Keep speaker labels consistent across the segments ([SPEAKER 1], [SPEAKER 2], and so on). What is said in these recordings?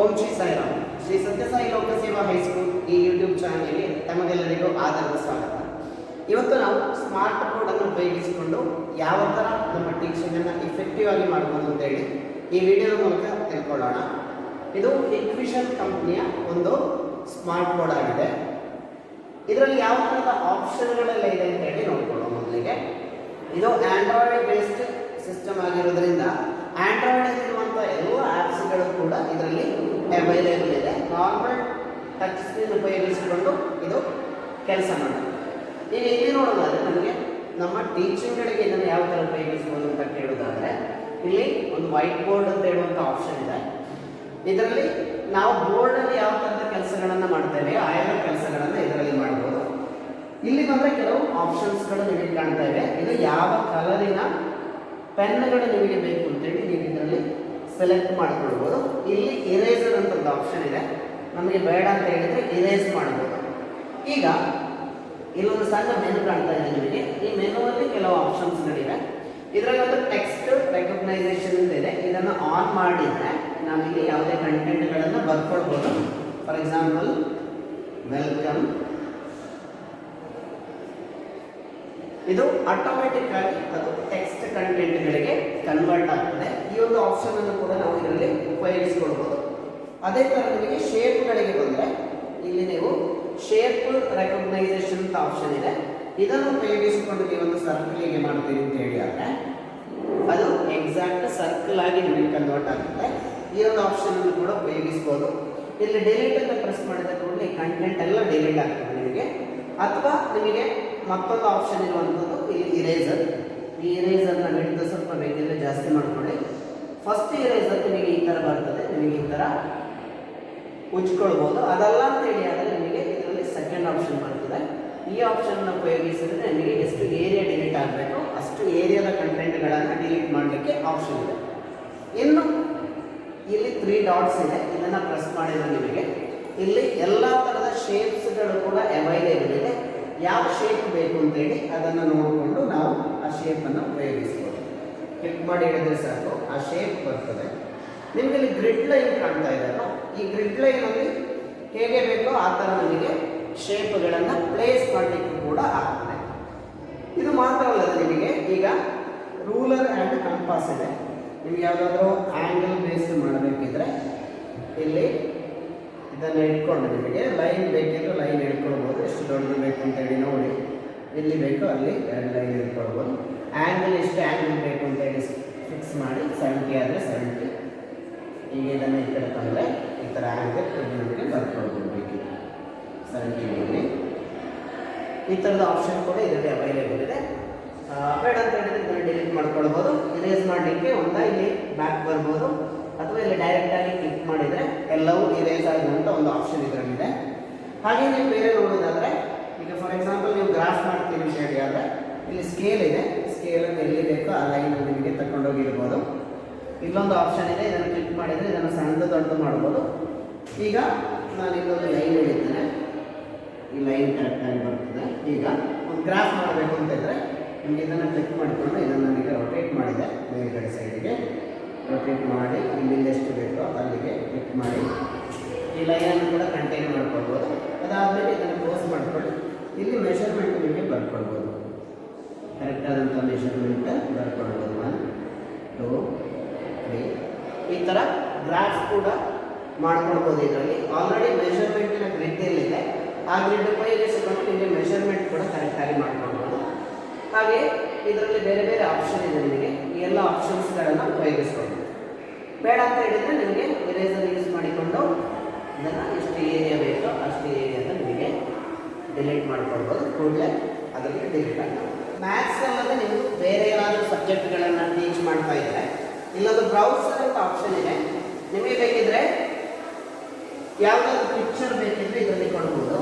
[SPEAKER 1] ಓಂ ಶ್ರೀ ಸಾಯಿರಾಮ್. ಶ್ರೀ ಸತ್ಯಸಾಯಿ ಲೋಕ ಸೇವಾ ಹೈಸ್ಕೂಲ್ ಈ ಯೂಟ್ಯೂಬ್ ಚಾನಲ್ಗೆ ತಮಗೆಲ್ಲರಿಗೂ ಆಧಾರದ ಸ್ವಾಗತ. ಇವತ್ತು ನಾವು ಸ್ಮಾರ್ಟ್ ಬೋರ್ಡನ್ನು ಉಪಯೋಗಿಸಿಕೊಂಡು ಯಾವ ಥರ ನಮ್ಮ ಟೀಚಿಂಗನ್ನು ಇಫೆಕ್ಟಿವ್ ಆಗಿ ಮಾಡ್ಬೋದು ಅಂತೇಳಿ ಈ ವಿಡಿಯೋದ ಮೂಲಕ ತಿಳ್ಕೊಳ್ಳೋಣ. ಇದು ಇಕ್ವಿಷನ್ ಕಂಪ್ನಿಯ ಒಂದು ಸ್ಮಾರ್ಟ್ ಬೋರ್ಡ್ ಆಗಿದೆ. ಇದರಲ್ಲಿ ಯಾವ ಥರದ ಆಪ್ಷನ್ಗಳೆಲ್ಲ ಇದೆ ಅಂತೇಳಿ ನೋಡ್ಕೊಳ್ಳೋಣ. ಮೊದಲಿಗೆ ಇದು ಆಂಡ್ರಾಯ್ಡ್ ಬೇಸ್ಡ್ ಸಿಸ್ಟಮ್ ಆಗಿರೋದ್ರಿಂದ ಆಂಡ್ರಾಯ್ಡಲ್ಲಿರುವಂಥ ಎಲ್ಲ ಆ್ಯಪ್ಸ್ಗಳು ಕೂಡ ಇದರಲ್ಲಿ ಅವೈಲೇಬಲ್ ಇದೆ. ನಾರ್ಮಲ್ ಟಚ್ ಸ್ಕ್ರೀನ್ ಉಪಯೋಗಿಸಿಕೊಂಡು ಇದು ಕೆಲಸ ಮಾಡುತ್ತೆ. ಈಗ ಇಲ್ಲಿ ನೋಡೋದಾದರೆ ನಮಗೆ ನಮ್ಮ ಟೀಚಿಂಗ್ಗಳಿಗೆ ಇದನ್ನು ಯಾವ ಥರ ಉಪಯೋಗಿಸ್ಬೋದು ಅಂತ ಕೇಳೋದಾದರೆ ಇಲ್ಲಿ ಒಂದು ವೈಟ್ ಬೋರ್ಡ್ ಅಂತ ಹೇಳುವಂಥ ಆಪ್ಷನ್ ಇದೆ. ಇದರಲ್ಲಿ ನಾವು ಬೋರ್ಡಲ್ಲಿ ಯಾವ ಥರದ ಕೆಲಸಗಳನ್ನು ಮಾಡ್ತೇವೆ ಆಯಾ ಕೆಲಸಗಳನ್ನು ಇದರಲ್ಲಿ ಮಾಡ್ಬೋದು. ಇಲ್ಲಿ ಬಂದರೆ ಕೆಲವು ಆಪ್ಷನ್ಸ್ಗಳು ನಿಮಗೆ ಕಾಣ್ತಾ ಇವೆ. ಇದು ಯಾವ ಕಲರಿನ ಪೆನ್ಗಳು ನಿಮಗೆ ಬೇಕು ಅಂತೇಳಿ ನೀವು ಇದರಲ್ಲಿ ಸೆಲೆಕ್ಟ್ ಮಾಡ್ಕೊಳ್ಬೋದು. ಇಲ್ಲಿ ಇರೇಸರ್ ಅಂತ ಒಂದು ಆಪ್ಷನ್ ಇದೆ. ನಮಗೆ ಬೇಡ ಅಂತ ಹೇಳಿದರೆ ಇರೇಸ್ ಮಾಡ್ಬೋದು. ಈಗ ಇಲ್ಲೊಂದು ಸಣ್ಣ ಮೆನು ಕಾಣ್ತಾ ಇದೆ ನಿಮಗೆ. ಈ ಮೆನುವಲ್ಲಿ ಕೆಲವು ಆಪ್ಷನ್ಸ್ಗಳಿವೆ. ಇದರಲ್ಲಿ ಒಂದು ಟೆಕ್ಸ್ಟ್ ರೆಕಗ್ನೈಸೇಷನ್ ಅಂತ ಇದೆ. ಇದನ್ನು ಆನ್ ಮಾಡಿದರೆ ನಾವಿಲ್ಲಿ ಯಾವುದೇ ಕಂಟೆಂಟ್ಗಳನ್ನು ಬರ್ಕೊಳ್ಬೋದು. For example welcome. ಇದು ಆಟೋಮೆಟಿಕ್ ಆಗಿ ಅದು ಟೆಕ್ಸ್ಟ್ ಕಂಟೆಂಟ್ಗಳಿಗೆ ಕನ್ವರ್ಟ್ ಆಗ್ತದೆ. ಈ ಒಂದು ಆಪ್ಷನ್ ಅನ್ನು ಕೂಡ ನಾವು ಇದರಲ್ಲಿ ಉಪಯೋಗಿಸಿಕೊಳ್ಬೋದು. ಅದೇ ಥರ ನಿಮಗೆ ಶೇಪ್ಗಳಿಗೆ ಬಂದರೆ ಇಲ್ಲಿ ನೀವು ಶೇಪ್ ರೆಕಗ್ನೈಸೇಷನ್ ಅಂತ ಆಪ್ಷನ್ ಇದೆ. ಇದನ್ನು ಉಪಯೋಗಿಸಿಕೊಂಡು ನೀವು ಒಂದು ಸರ್ಕಲ್ ಹೇಗೆ ಮಾಡ್ತೀರಿ ಅಂತ ಹೇಳಿ ಆದರೆ ಅದು ಎಕ್ಸಾಕ್ಟ್ ಸರ್ಕಲ್ ಆಗಿ ನಿಮಗೆ ಕನ್ವರ್ಟ್ ಆಗುತ್ತೆ. ಈ ಒಂದು ಆಪ್ಷನ್ ಅನ್ನು ಕೂಡ ಉಪಯೋಗಿಸ್ಬೋದು. ಇಲ್ಲಿ ಡಿಲೀಟ್ ಅಂತ ಪ್ರೆಸ್ ಮಾಡಿದ ಕೂಡಲೇ ಈ ಕಂಟೆಂಟ್ ಎಲ್ಲ ಡಿಲೀಟ್ ಆಗ್ತದೆ ನಿಮಗೆ. ಅಥವಾ ನಿಮಗೆ ಮತ್ತೊಂದು ಆಪ್ಷನ್ ಇರುವಂಥದ್ದು ಇಲ್ಲಿ ಇರೇಸರ್. ಈ ಇರೇಸರ್ನ ಹಿಡಿದು ಸ್ವಲ್ಪ ಬೇಕಿದ್ರೆ ಜಾಸ್ತಿ ಮಾಡ್ಕೊಳ್ಳಿ. ಫಸ್ಟ್ ಇರೇಸರ್ ನಿಮಗೆ ಈ ಥರ ಬರ್ತದೆ. ನಿಮಗೆ ಈ ಥರ ಉಜ್ಕೊಳ್ಬೋದು. ಅದಲ್ಲ ಅಂತೇಳಿ ಆದರೆ ನಿಮಗೆ ಇದರಲ್ಲಿ ಸೆಕೆಂಡ್ ಆಪ್ಷನ್ ಬರ್ತದೆ. ಈ ಆಪ್ಷನ್ನ ಉಪಯೋಗಿಸಿದ್ರೆ ನಿಮಗೆ ಎಷ್ಟು ಏರಿಯಾ ಡಿಲೀಟ್ ಆಗಬೇಕು ಅಷ್ಟು ಏರಿಯಾದ ಕಂಟೆಂಟ್ಗಳನ್ನು ಡಿಲೀಟ್ ಮಾಡಲಿಕ್ಕೆ ಆಪ್ಷನ್ ಇದೆ. ಇನ್ನು ಇಲ್ಲಿ 3 ಡಾಟ್ಸ್ ಇದೆ. ಇದನ್ನು ಪ್ರೆಸ್ ಮಾಡಿದರೆ ನಿಮಗೆ ಇಲ್ಲಿ ಎಲ್ಲ ಥರದ ಶೇಪ್ಸ್ಗಳು ಕೂಡ ಅವೈಲೇಬಲ್ ಇದೆ. ಯಾವ ಶೇಪ್ ಬೇಕು ಅಂತೇಳಿ ಅದನ್ನು ನೋಡಿಕೊಂಡು ನಾವು ಆ ಶೇಪನ್ನು ಉಪಯೋಗಿಸ್ಬೋದು. ಕ್ಲಿಕ್ ಮಾಡಿ ಹಿಡಿದ್ರೆ ಸಾಕು ಆ ಶೇಪ್ ಬರ್ತದೆ. ನಿಮಗೆ ಇಲ್ಲಿ ಗ್ರಿಡ್ ಲೈನ್ ಕಾಣ್ತಾ ಇದೆಯಲ್ಲ, ಈ ಗ್ರಿಡ್ ಲೈನಲ್ಲಿ ಹೇಗೆ ಬೇಕೋ ಆ ಥರ ನಮಗೆ ಶೇಪ್ಗಳನ್ನು ಪ್ಲೇಸ್ ಮಾಡಲಿಕ್ಕೆ ಕೂಡ ಆಗ್ತದೆ. ಇದು ಮಾತ್ರ ಅಲ್ಲದೆ ನಿಮಗೆ ಈಗ ರೂಲರ್ ಆ್ಯಂಡ್ ಕಂಪಾಸ್ ಇದೆ. ನಿಮ್ಗೆ ಯಾವುದಾದ್ರೂ ಆ್ಯಂಗಲ್ ಬೇಸ್ಡ್ ಮಾಡಬೇಕಿದ್ರೆ ಇಲ್ಲಿ ಇದನ್ನು ಇಟ್ಕೊಂಡು ನಿಮಗೆ ಲೈನ್ ಬೇಕಿದ್ರೆ ಲೈನ್ ಇಟ್ಕೊಳ್ಬೋದು. ಎಷ್ಟು ದೊಡ್ಡದು ಬೇಕು ಅಂತೇಳಿ ನೋಡಿ. ಎಲ್ಲಿ ಬೇಕೋ ಅಲ್ಲಿ 2 ಲೈನ್ ಇಟ್ಕೊಳ್ಬೋದು. ಆ್ಯಂಗಲ್ ಎಷ್ಟು ಆ್ಯಂಗಲ್ ಬೇಕು ಅಂತೇಳಿ ಫಿಕ್ಸ್ ಮಾಡಿ 70 ಆದರೆ 70. ಈಗ ಇದನ್ನು ಈ ಕಡೆ ತಂದರೆ ಈ ಥರ ಆ್ಯಂಗಲ್ ನಿಮಗೆ ಬರ್ಕೊಳ್ಬೋದು. ಬೇಕಿದೆ 70 ಡಿಗ್ರಿ. ಈ ಥರದ ಆಪ್ಷನ್ ಕೂಡ ಇದರಲ್ಲಿ ಅವೈಲೇಬಲ್ ಇದೆ. ಬೇಡ ಅಂತ ಹೇಳಿದ್ರೆ ಇದನ್ನು ಡಿಲೀಟ್ ಮಾಡ್ಕೊಳ್ಬೋದು. ಇರೇಸ್ ಮಾಡಲಿಕ್ಕೆ ಇಲ್ಲಿ ಬ್ಯಾಕ್ ಬರ್ಬೋದು ಅಥವಾ ಇಲ್ಲಿ ಡೈರೆಕ್ಟಾಗಿ ಕ್ಲಿಕ್ ಮಾಡಿದರೆ ಎಲ್ಲವೂ ಇರೇಸ್ ಆಗುವಂಥ ಒಂದು ಆಪ್ಷನ್ ಇದರಲ್ಲಿದೆ. ಹಾಗೆ ನೀವು ಬೇರೆ ನೋಡೋದಾದರೆ ಈಗ ಫಾರ್ ಎಕ್ಸಾಂಪಲ್ ನೀವು ಗ್ರಾಫ್ ಮಾಡ್ತೀವಿ ಅಂತ ಹೇಳಿ ಆದರೆ ಇಲ್ಲಿ ಸ್ಕೇಲ್ ಇದೆ. ಸ್ಕೇಲನ್ನು ಎಲ್ಲಿ ಬೇಕೋ ಆ ಲೈನನ್ನು ನಿಮಗೆ ತಗೊಂಡೋಗಿರ್ಬೋದು. ಇಲ್ಲೊಂದು ಆಪ್ಷನ್ ಇದೆ. ಇದನ್ನು ಕ್ಲಿಕ್ ಮಾಡಿದರೆ ಇದನ್ನು ಸಣ್ಣದು ದೊಡ್ಡದು ಮಾಡ್ಬೋದು. ಈಗ ನಾನು ಇಲ್ಲೊಂದು ಲೈನ್ ಹಿಡಿತೇನೆ. ಈ ಲೈನ್ ಕರೆಕ್ಟಾಗಿ ಬರ್ತದೆ. ಈಗ ಒಂದು ಗ್ರಾಫ್ ಮಾಡಬೇಕು ಅಂತ ಇದ್ದರೆ ನಿಮಗೆ ಇದನ್ನು ಕ್ಲಿಕ್ ಮಾಡಿಕೊಂಡು ಇದನ್ನು ನನಗೆ ರೊಟೇಟ್ ಮಾಡಿದೆ. ಮೇಲ್ಗಡೆ ಸೈಡಿಗೆ ರೊಟೇಟ್ ಮಾಡಿ ಇಲ್ಲಿಂದ ಎಷ್ಟು ಬೇಕೋ ಅಲ್ಲಿಗೆ ಕ್ಲಿಕ್ ಮಾಡಿ ಈ ಲೈನನ್ನು ಕೂಡ ಕಂಟಿನ್ಯೂ ಮಾಡ್ಕೊಳ್ಬೋದು. ಅದಾದಮೇಲೆ ಇದನ್ನು ಕ್ಲೋಸ್ ಮಾಡ್ಕೊಂಡು ಇಲ್ಲಿ ಮೆಷರ್ಮೆಂಟ್ ನಿಮಗೆ ಬರ್ಕೊಳ್ಬೋದು. ಕರೆಕ್ಟಾದಂಥ ಮೆಷರ್ಮೆಂಟ್ ಬರ್ಕೊಳ್ಬೋದು. 1 2 3 ಈ ಥರ ಗ್ರಾಫ್ ಕೂಡ ಮಾಡ್ಕೊಳ್ಬೋದು. ಇದರಲ್ಲಿ ಆಲ್ರೆಡಿ ಮೆಷರ್ಮೆಂಟಿನ ಗ್ರಿಡ್ ಎಲ್ಲಿದೆ ಆ ಗ್ರಿಡ್ ಉಪಯೋಗಿಸಿಕೊಂಡು ನಿಮಗೆ ಮೆಷರ್ಮೆಂಟ್ ಕೂಡ ಕರೆಕ್ಟಾಗಿ ಮಾಡ್ಕೊಳ್ಬೋದು. ಹಾಗೆ ಇದರಲ್ಲಿ ಬೇರೆ ಬೇರೆ ಆಪ್ಷನ್ ಇದೆ. ನಿಮಗೆ ಈ ಎಲ್ಲ ಆಪ್ಷನ್ಸ್ಗಳನ್ನು ಉಪಯೋಗಿಸ್ಬೋದು. ಬೇಡ ಅಂತ ಹೇಳಿದರೆ ನಿಮಗೆ ಇರೇಸರ್ ಯೂಸ್ ಮಾಡಿಕೊಂಡು ಇದನ್ನು ಎಷ್ಟು ಏರಿಯಾ ಬೇಕೋ ಅಷ್ಟು ಏರಿಯಾದ ನಿಮಗೆ ಡಿಲೀಟ್ ಮಾಡ್ಕೊಳ್ಬೋದು. ಕೂಡಲೇ ಅದರಲ್ಲಿ ಡಿಲೀಟ್ ಆಗ್ತದೆ. ಮ್ಯಾಥ್ಸ್ ಅಲ್ಲದೆ ನೀವು ಬೇರೆ ಏನಾದರೂ ಸಬ್ಜೆಕ್ಟ್ಗಳನ್ನು ಟೀಚ್ ಮಾಡ್ತಾ ಇದ್ದರೆ ಇಲ್ಲೊಂದು ಬ್ರೌಸರ್ ಅಂತ ಆಪ್ಷನ್ ಇದೆ. ನಿಮಗೆ ಬೇಕಿದ್ರೆ ಯಾವುದಾದ್ರು ಪಿಕ್ಚರ್ ಬೇಕಿದ್ರೆ ಇದರಲ್ಲಿ ಕೊಡ್ಬೋದು.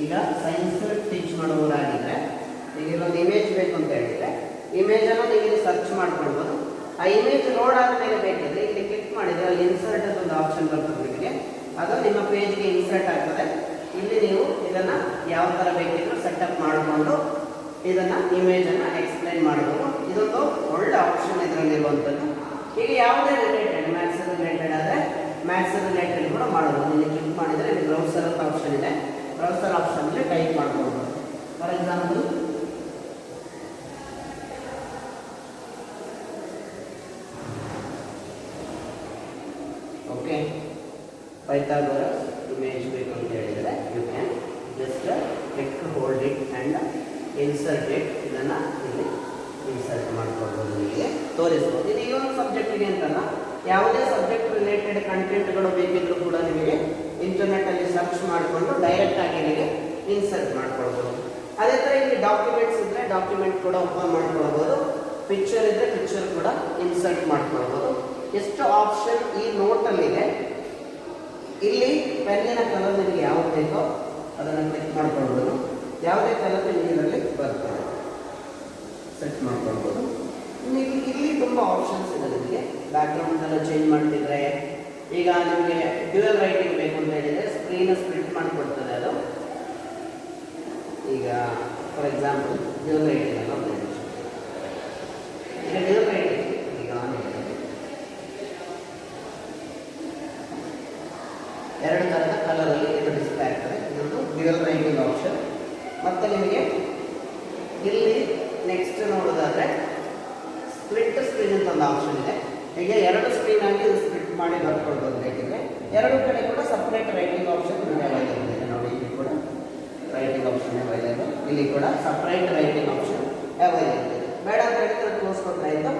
[SPEAKER 1] ಈಗ ಸೈನ್ಸ್ ಟೀಚ್ ಮಾಡೋರಾಗಿದ್ದರೆ ಈಗ ಇಲ್ಲೊಂದು ಇಮೇಜ್ ಬೇಕು ಅಂತ ಹೇಳಿದರೆ ಇಮೇಜನ್ನು ನೀವು ಇಲ್ಲಿ ಸರ್ಚ್ ಮಾಡ್ಕೊಳ್ಬೋದು. ಆ ಇಮೇಜ್ ಲೋಡ್ ಆದಮೇಲೆ ಬೇಕಿದ್ರೆ ಇಲ್ಲಿ ಕ್ಲಿಕ್ ಮಾಡಿದರೆ ಅಲ್ಲಿ ಇನ್ಸರ್ಟ್ ಅಂತ ಒಂದು ಆಪ್ಷನ್ ಬರ್ತದೆ ನಿಮಗೆ. ಅದು ನಿಮ್ಮ ಪೇಜ್ಗೆ ಇನ್ಸರ್ಟ್ ಆಗ್ತದೆ. ಇಲ್ಲಿ ನೀವು ಇದನ್ನು ಯಾವ ಥರ ಬೇಕಿದ್ರೂ ಸೆಟಪ್ ಮಾಡಿಕೊಂಡು ಇದನ್ನು ಇಮೇಜನ್ನು ಎಕ್ಸ್ಪ್ಲೈನ್ ಮಾಡ್ಬೋದು. ಇದೊಂದು ಒಳ್ಳೆ ಆಪ್ಷನ್ ಇದರಲ್ಲಿರುವಂಥದ್ದು. ಈಗ ಯಾವುದೇ ರಿಲೇಟೆಡ್ ಮ್ಯಾಥ್ಸ್ ರಿಲೇಟೆಡ್ ಆದರೆ ಮ್ಯಾಥ್ಸ್ ರಿಲೇಟೆಡ್ ಕೂಡ ಮಾಡ್ಬೋದು. ಇಲ್ಲಿ ಕ್ಲಿಕ್ ಮಾಡಿದರೆ ಇಲ್ಲಿ ಬ್ರೌಸರ್ ಅಂತ ಆಪ್ಷನ್ ಇದೆ, ಬ್ರೌಸರ್ ಆಪ್ಷನ್ಗೆ ಟೈಪ್ ಮಾಡ್ಬೋದು. For example okay Pythagoras image ಬೇಕು ಅಂತ ಹೇಳಿದರೆ you can just click hold it and insert it. ಇದನ್ನು ಇಲ್ಲಿ ಇನ್ಸರ್ಟ್ ಮಾಡ್ಕೊಳ್ಬೋದು, ನಿಮಗೆ ತೋರಿಸ್ಬೋದು. ಇದು ಈ ಒಂದು ಸಬ್ಜೆಕ್ಟಿಗೆ ಅಂತಲ್ಲ, ಯಾವುದೇ ಸಬ್ಜೆಕ್ಟ್ ರಿಲೇಟೆಡ್ ಕಂಟೆಂಟ್ಗಳು ಬೇಕಿದ್ರೂ ಕೂಡ ನಿಮಗೆ ಇಂಟರ್ನೆಟ್ಟಲ್ಲಿ ಸರ್ಚ್ ಮಾಡಿಕೊಂಡು ಡೈರೆಕ್ಟಾಗಿ ನಿಮಗೆ ಇನ್ಸರ್ಟ್ ಮಾಡ್ಕೊಳ್ಬೋದು. ಅದೇ ಥರ ಇಲ್ಲಿ ಡಾಕ್ಯುಮೆಂಟ್ಸ್ ಇದ್ದರೆ ಡಾಕ್ಯುಮೆಂಟ್ ಕೂಡ ಓಪನ್ ಮಾಡ್ಕೊಳ್ಬೋದು, ಪಿಕ್ಚರ್ ಇದ್ದರೆ ಪಿಕ್ಚರ್ ಕೂಡ ಇನ್ಸರ್ಟ್ ಮಾಡ್ಕೊಳ್ಬೋದು. ಎಷ್ಟು ಆಪ್ಷನ್ ಈ ನೋಟಲ್ಲಿದೆ. ಇಲ್ಲಿ ಪೆನ್ನಿನ ಕಲರ್ ನಿಮಗೆ ಯಾವುದು ಬೇಕೋ ಅದನ್ನು ಕ್ಲಿಕ್ ಮಾಡ್ಕೊಳ್ಬೋದು. ಯಾವುದೇ ಕಲರ್ ನಿಮಗೆ ಇದರಲ್ಲಿ ಬರ್ತದೆ ಸೆಟ್ ಮಾಡ್ಕೊಳ್ಬೋದು. ನಿಮಗೆ ಇಲ್ಲಿ ತುಂಬ ಆಪ್ಷನ್ಸ್ ಇದೆ. ನಿಮಗೆ ಬ್ಯಾಕ್ಗ್ರೌಂಡ್ ಎಲ್ಲ ಚೇಂಜ್ ಮಾಡ್ತಿದ್ರೆ, ಈಗ ನಿಮಗೆ ಡ್ಯುಯಲ್ ರೈಟಿಂಗ್ ಬೇಕು ಅಂತ ಹೇಳಿದರೆ ಸ್ಕ್ರೀನ್ ಸ್ಪ್ಲಿಟ್ ಮಾಡಿಕೊಡ್ತದೆ ಅದು. ಈಗ ಫಾರ್ ಎಕ್ಸಾಂಪಲ್ ಡ್ಯುಯಲ್ ರೈಟಿಂಗ್ ಎಲ್ಲ ಈಗ ಡ್ಯುಯಲ್ ರೈಟಿಂಗ್ ಈಗ ಎರಡು ಥರದ ಕಲರಲ್ಲಿ ಇದು ಡಿಸ್ಪ್ಲೇ ಆಗ್ತದೆ. ಇದೊಂದು ಡ್ಯುಯಲ್ ರೈಟಿಂಗ್ ಆಪ್ಷನ್. ಮತ್ತು ನಿಮಗೆ ಇಲ್ಲಿ ನೆಕ್ಸ್ಟ್ ನೋಡೋದಾದರೆ ಸ್ಪ್ಲಿಟ್ ಸ್ಕ್ರೀನ್ ಅಂತ ಒಂದು ಆಪ್ಷನ್ ಇದೆ. ಹೀಗೆ ಎರಡು ಸ್ಕ್ರೀನ್ ಆಗಿ ಸ್ಪ್ಲಿಟ್ ಮಾಡಿ ಬರ್ಕೊಳ್ಬೋದು. ಬೇಕಿದ್ರೆ ಎರಡು ಕಡೆ ಕೂಡ ಸಪ್ರೇಟ್ ರೈಟಿಂಗ್ ಆಪ್ಷನ್ ನಿಮಗೆ ಅವೈಲೇಬಲ್ ಇದೆ. ನೋಡಿ, ಇಲ್ಲಿ ಕೂಡ ರೈಟಿಂಗ್ ಆಪ್ಷನ್ ಅವೈಲೇಬಲ್, ಇಲ್ಲಿ ಕೂಡ ಸಪ್ರೇಟ್ ರೈಟಿಂಗ್ ಆಪ್ಷನ್ ಅವೈಲೇಬಲ್ ಇದೆ. ಬೇಡ ಅಂತ ಹೇಳಿದ್ರೆ ಕ್ಲೋಸ್ ಕೊಡ್ತಾ ಇದ್ದು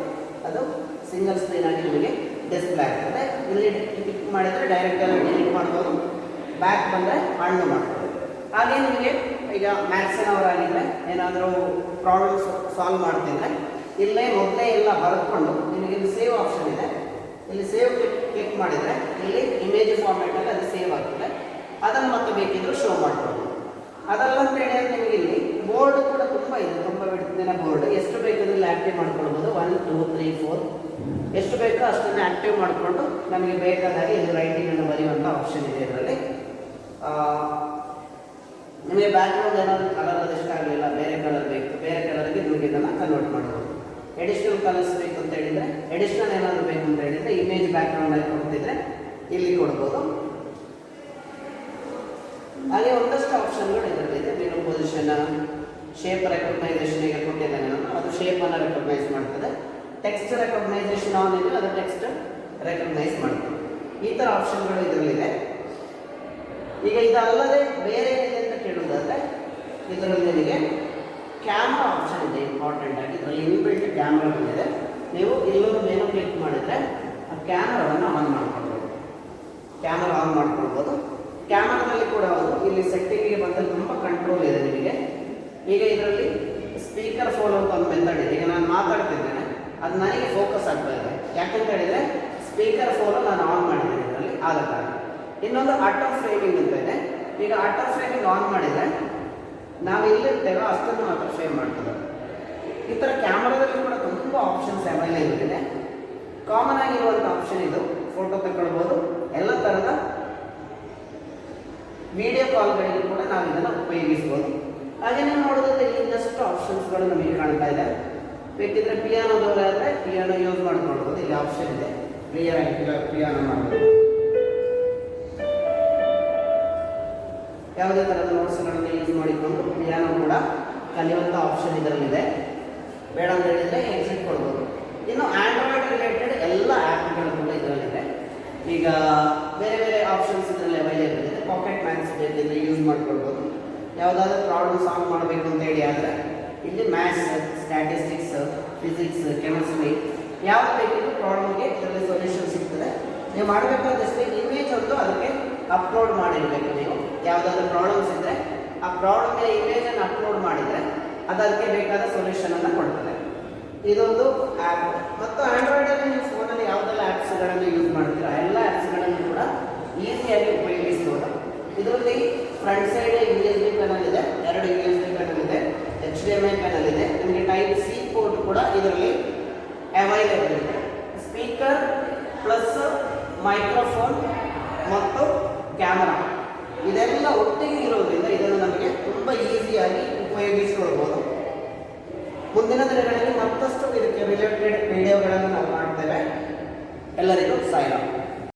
[SPEAKER 1] ಅದು ಸಿಂಗಲ್ ಸ್ಕ್ರೀನ್ ಆಗಿ ನಿಮಗೆ ಡಿಸ್ಪ್ಲೇ ಆಗ್ತದೆ. ಇಲ್ಲಿ ಕ್ಲಿಕ್ ಮಾಡಿದರೆ ಡೈರೆಕ್ಟಾಗಿ ಡಿಲೀಟ್ ಮಾಡ್ಬೋದು, ಬ್ಯಾಕ್ ಬಂದರೆ ಅಣ್ಣು ಮಾಡ್ಬೋದು. ಹಾಗೆ ನಿಮಗೆ ಈಗ ಮ್ಯಾಥ್ಸಿನವರಾಗಿದ್ದರೆ ಏನಾದರೂ ಪ್ರಾಬ್ಲಮ್ಸ್ ಸಾಲ್ವ್ ಮಾಡ್ತಿದ್ರೆ ಇಲ್ಲೇ ಮೊದಲೇ ಎಲ್ಲ ಬರೆದುಕೊಂಡು ನಿಮಗೆ ಇಲ್ಲಿ ಸೇವ್ ಆಪ್ಷನ್ ಇದೆ. ಇಲ್ಲಿ ಸೇವ್ ಕ್ಲಿಕ್ ಮಾಡಿದರೆ ಇಲ್ಲಿ ಇಮೇಜ್ ಫಾರ್ಮ್ಯಾಟಲ್ಲಿ ಅದು ಸೇವ್ ಆಗ್ತದೆ. ಅದನ್ನು ಮತ್ತೆ ಬೇಕಿದ್ದರೂ ಶೋ ಮಾಡ್ಬೋದು. ಅದಲ್ಲ ಅಂತ ಹೇಳಿದ್ರೆ ನಿಮಗೆ ಇಲ್ಲಿ ಬೋರ್ಡ್ ಕೂಡ ತುಂಬ ಇದೆ, ತುಂಬ ಬಿಡ್ತಿನ ಬೋರ್ಡ್. ಎಷ್ಟು ಬೇಕಾದ್ರಲ್ಲಿ ಆ್ಯಕ್ಟಿವ್ ಮಾಡ್ಕೊಳ್ಬೋದು. 1 2 3 4 ಎಷ್ಟು ಬೇಕೋ ಅಷ್ಟನ್ನು ಆ್ಯಕ್ಟಿವ್ ಮಾಡಿಕೊಂಡು ನಮಗೆ ಬೇಕಾದಾಗೆ ಇದು ರೈಟಿಂಗನ್ನು ಬರೆಯುವಂಥ ಆಪ್ಷನ್ ಇದೆ ಇದರಲ್ಲಿ. ನಿಮಗೆ ಬ್ಯಾಕ್ಗ್ರೌಂಡ್ ಏನಾದರೂ ಕಲರ್ ಅದು ಇಷ್ಟ ಆಗಲಿಲ್ಲ, ಬೇರೆ ಕಲರ್ ಬೇಕು, ಬೇರೆ ಕಲರ್ಗೆ ನಿಮಗೆ ಇದನ್ನು ಕನ್ವರ್ಟ್ ಮಾಡ್ಬೋದು. ಎಡಿಷನಲ್ ಕಲರ್ಸ್ ಬೇಕು ಅಂತ ಹೇಳಿದರೆ, ಎಡಿಷನಲ್ ಏನಾದರೂ ಬೇಕು ಅಂತ ಹೇಳಿದರೆ ಇಮೇಜ್ ಬ್ಯಾಕ್ಗ್ರೌಂಡಲ್ಲಿ ಕೊಡ್ತಿದ್ರೆ ಇಲ್ಲಿ ಕೊಡ್ಬೋದು. ಹಾಗೆ ಒಂದಷ್ಟು ಆಪ್ಷನ್ಗಳು ಇದರಲ್ಲಿದೆ. ಮೆನು ಪೊಸಿಷನ್, ಶೇಪ್ ರೆಕಗ್ನೈಸೇಷನ್ಗೆ ಕೊಟ್ಟಿದ್ದೇನೆ ನಾನು, ಅದು ಶೇಪನ್ನು ರೆಕಗ್ನೈಸ್ ಮಾಡ್ತದೆ. ಟೆಕ್ಸ್ಟ್ ರೆಕಗ್ನೈಸೇಷನ್ ಆನ್ ಇದೆ, ಅದು ಟೆಕ್ಸ್ಟ್ ರೆಕಗ್ನೈಸ್ ಮಾಡ್ತದೆ. ಈ ಥರ ಆಪ್ಷನ್ಗಳು ಇದರಲ್ಲಿದೆ. ಈಗ ಇದಲ್ಲದೆ ಬೇರೆ ಏನಿದೆ ಅಂತ ಕೇಳುವುದಾದರೆ ಇದರಲ್ಲಿ ನಿಮಗೆ ಕ್ಯಾಮ್ರಾ ಆಪ್ಷನ್ ಇದೆ. ಇಂಪಾರ್ಟೆಂಟ್ ಆಗಿ ಇದರಲ್ಲಿ ಇನ್ಬಿಲ್ಟ್ ಕ್ಯಾಮ್ರಾ ಬಂದಿದೆ. ನೀವು ಇಲ್ಲೊಂದು ಮೆನು ಕ್ಲಿಕ್ ಮಾಡಿದರೆ ಆ ಕ್ಯಾಮ್ರಾವನ್ನು ಆನ್ ಮಾಡ್ಕೊಳ್ಬೋದು. ಕ್ಯಾಮ್ರಾ ಆನ್ ಮಾಡ್ಕೊಳ್ಬೋದು. ಕ್ಯಾಮ್ರಾದಲ್ಲಿ ಕೂಡ ಇಲ್ಲಿ ಸೆಟ್ಟಿಂಗಿಗೆ ಬಂದಲ್ಲಿ ತುಂಬ ಕಂಟ್ರೋಲ್ ಇದೆ ನಿಮಗೆ. ಈಗ ಇದರಲ್ಲಿ ಸ್ಪೀಕರ್ ಫೋನ್ ಅಂತ ಒಂದು ಮೆಥಡ್ ಇದೆ. ಈಗ ನಾನು ಮಾತಾಡ್ತಿದ್ದೇನೆ, ಅದು ನನಗೆ ಫೋಕಸ್ ಆಗ್ತಾ ಇದೆ. ಯಾಕಂತ ಹೇಳಿದರೆ ಸ್ಪೀಕರ್ ಫೋನು ನಾನು ಆನ್ ಮಾಡಿದ್ದೇನೆ ಇದರಲ್ಲಿ, ಆದ ಕಾರಣ. ಇನ್ನೊಂದು ಆಟೋ ಫ್ರೇಮಿಂಗ್ ಅಂತ ಇದೆ. ಈಗ ಆಟೋ ಫ್ರೇಮಿಂಗ್ ಆನ್ ಮಾಡಿದರೆ ನಾವು ಎಲ್ಲಿರ್ತೇವೋ ಅಷ್ಟನ್ನು ಮಾತ್ರ ಫ್ರೇಮ್ ಮಾಡ್ತದೆ. ಈ ಥರ ಕ್ಯಾಮ್ರಾದಲ್ಲಿ ಕೂಡ ತುಂಬ ಆಪ್ಷನ್ಸ್ ಅವೈಲೇಬಲ್ ಇದೆ. ಕಾಮನ್ ಆಗಿರುವಂಥ ಆಪ್ಷನ್ ಇದು. ಫೋಟೋ ತಗೊಳ್ಬೋದು. ಎಲ್ಲ ಥರದ ವಿಡಿಯೋ ಕಾಲ್ಗಳಿಗೆ ಕೂಡ ನಾವು ಇದನ್ನು ಉಪಯೋಗಿಸ್ಬೋದು. ಹಾಗೆ ನೀವು ನೋಡೋದಾದ್ರೆ ಇಲ್ಲಿ ಇನ್ನಷ್ಟು ಆಪ್ಷನ್ಸ್ಗಳು ನಮಗೆ ಕಾಣ್ತಾ ಇದೆ. ಬೇಕಿದ್ರೆ ಪಿಯಾನೋದವರಾದರೆ ಪಿಯಾನೋ ಯೂಸ್ ಮಾಡ್ಕೊಳ್ಬೋದು. ಇಲ್ಲಿ ಆಪ್ಷನ್ ಇದೆ, ಕ್ಲಿಯರ್ ಆಗಿ ಪಿಯಾನೋ ಮಾಡ್ಬೋದು. ಯಾವುದೇ ಥರದ ನೋಟ್ಸ್ಗಳನ್ನು ಯೂಸ್ ಮಾಡಿಕೊಂಡು ಪಿಯಾನೋ ಕೂಡ ಕಲಿಯುವಂಥ ಆಪ್ಷನ್ ಇದರಲ್ಲಿದೆ. ಬೇಡ ಅಂತ ಹೇಳಿದರೆ ಎಕ್ಸಿಟ್ ಕೊಡ್ಬೋದು. ಇನ್ನು ಆಂಡ್ರಾಯ್ಡ್ ರಿಲೇಟೆಡ್ ಎಲ್ಲ ಆ್ಯಪ್ಗಳು ಕೂಡ ಇದರಲ್ಲಿದೆ. ಈಗ ಬೇರೆ ಬೇರೆ ಆಪ್ಷನ್ಸ್ ಇದರಲ್ಲಿ ಅವೈಲೇಬಲ್ ಇದೆ. ಪಾಕೆಟ್ ಮ್ಯಾಥ್ಸ್ ಬೇಕಿದ್ರೆ ಯೂಸ್ ಮಾಡ್ಕೊಳ್ಬೋದು. ಯಾವುದಾದ್ರೂ ಪ್ರಾಬ್ಲಮ್ ಸಾಲ್ವ್ ಮಾಡಬೇಕು ಅಂತ ಹೇಳಿ ಆದರೆ ಇಲ್ಲಿ ಮ್ಯಾಥ್ಸ್, ಸ್ಟ್ಯಾಟಿಸ್ಟಿಕ್ಸ್, ಫಿಸಿಕ್ಸ್, ಕೆಮಿಸ್ಟ್ರಿ ಯಾವುದು ಬೇಕಿದ್ರು ಪ್ರಾಬ್ಲಮ್ಗೆ ಇದರಲ್ಲಿ ಸೊಲ್ಯೂಷನ್ ಸಿಗ್ತದೆ. ನೀವು ಮಾಡಬೇಕಾದಷ್ಟೇ ಇಮೇಜ್ ಒಂದು ಅದಕ್ಕೆ ಅಪ್ಲೋಡ್ ಮಾಡಿರಬೇಕು. ನೀವು ಯಾವುದಾದ್ರೂ ಪ್ರಾಬ್ಲಮ್ಸ್ ಇದ್ದರೆ ಆ ಪ್ರಾಬ್ಲಮ್ಗೆ ಇಮೇಜನ್ನು ಅಪ್ಲೋಡ್ ಮಾಡಿದರೆ ಅದು ಅದಕ್ಕೆ ಬೇಕಾದ ಸೊಲ್ಯೂಷನನ್ನು ಕೊಡ್ತದೆ. ಇದೊಂದು ಆ್ಯಪ್. ಮತ್ತು ಆಂಡ್ರಾಯ್ಡಲ್ಲಿ ನೀವು ಫೋನಲ್ಲಿ ಯಾವುದೆಲ್ಲ ಆ್ಯಪ್ಸ್ಗಳನ್ನು ಯೂಸ್ ಮಾಡ್ತೀರಾ ಆ ಎಲ್ಲ ಆ್ಯಪ್ಸ್ಗಳನ್ನು ಕೂಡ ಈಸಿಯಾಗಿ ಉಪಯೋಗಿಸ್ಬೋದು. ಇದರಲ್ಲಿ ಫ್ರಂಟ್ ಸೈಡ್ USB ಪ್ಯಾನಲ್ ಇದೆ, 2 USB ಪ್ಯಾನಲ್ ಇದೆ, HDMI ಪ್ಯಾನಲ್ ಇದೆ. ನಿಮಗೆ ಟೈಪ್ C ಪೋರ್ಟ್ ಕೂಡ ಇದರಲ್ಲಿ ಅವೈಲೇಬಲ್ ಇದೆ. ಸ್ಪೀಕರ್ ಪ್ಲಸ್ ಮೈಕ್ರೋಫೋನ್ ಮತ್ತು ಕ್ಯಾಮರಾ ಇದೆಲ್ಲ ಒಟ್ಟಿಗೆ ಇರೋದ್ರಿಂದ ಇದನ್ನು ನಮಗೆ ತುಂಬ ಈಸಿಯಾಗಿ ಉಪಯೋಗಿಸ್ಕೊಳ್ಬೋದು. ಮುಂದಿನ ದಿನಗಳಲ್ಲಿ ಮತ್ತಷ್ಟು ಇದಕ್ಕೆ ಎಲ್ಲರಿಗೂ ಸಾಯಿರಾಮ್.